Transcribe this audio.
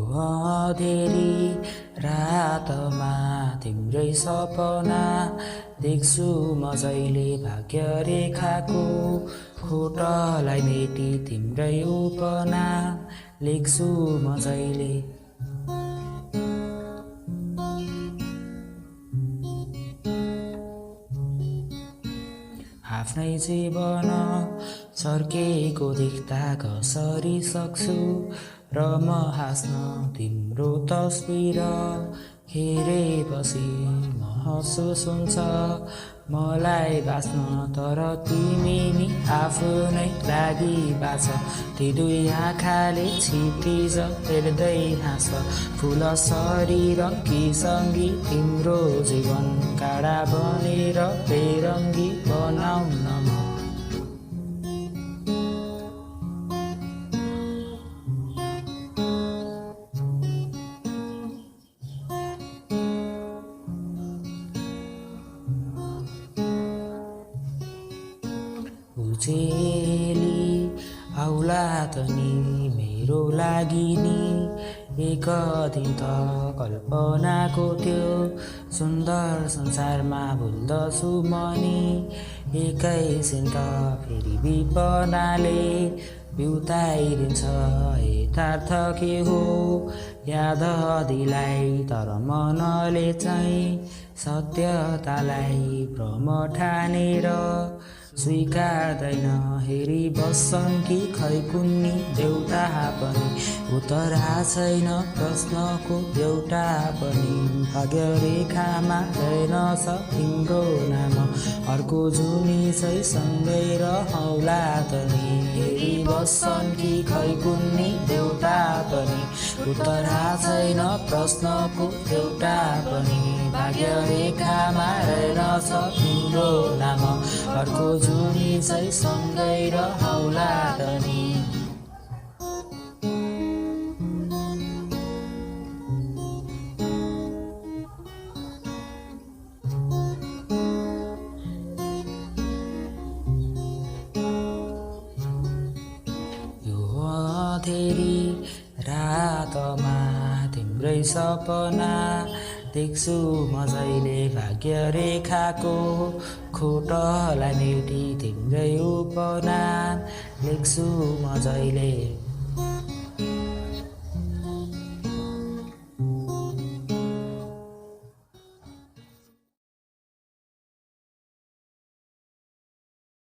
अँधेरी रातमा तिम्रै सपना देख्छु म जहिले भाग्य रेखाको फोटोलाई मेटी तिम्रै उपना लेख्छु म जहिले आफ्नै जीवन चर्केको देख्दा कसरी सक्छु र म हाँस्न तिम्रो तस्बिर हेरेपछि महसुस हुन्छ मलाई बाँच्न तर तिमी नि आफ्नै लागि बाँच ती दुई आँखाले छिटिज हेर्दै हाँस फुल शरीर सँगी तिम्रो जीवन काडा बनेर बेरङ्गी बनाउन म उजेली आउला त नि मेरो लागि नि एक दिन त कल्पनाको त्यो सुन्दर संसारमा भुल्दछु म नि एकैछिन त फेरि विपनाले बिउताइदिन्छ यथार्थ के हो याद दिलाई तर मनले चाहिँ सत्यतालाई भ्रम ठानेर स्वीकार्दैन हेरी बस्छन् कि खै कुन्नी देउता पनि उत्तर छैन प्रश्नको एउटा पनि भाग्य रेखामा रहेनछ तिम्रो नाम अर्को जुनी चाहिँ सँगै रहौला त नि हेरी बस्छन् कि खै कुन्नी देउता पनि उत्तर छैन प्रश्नको एउटा पनि भाग्य रेखामा रहेनछ तिम्रो नाम अर्को जुनी चाहिँ सँगै रहौला त नि यो अँधेरी रातमा तिम्रै सपना देख्छु म जहिले भाग्य रेखाको खोटलाई मेटी तिम्रै उपना लेख्छु म जहिले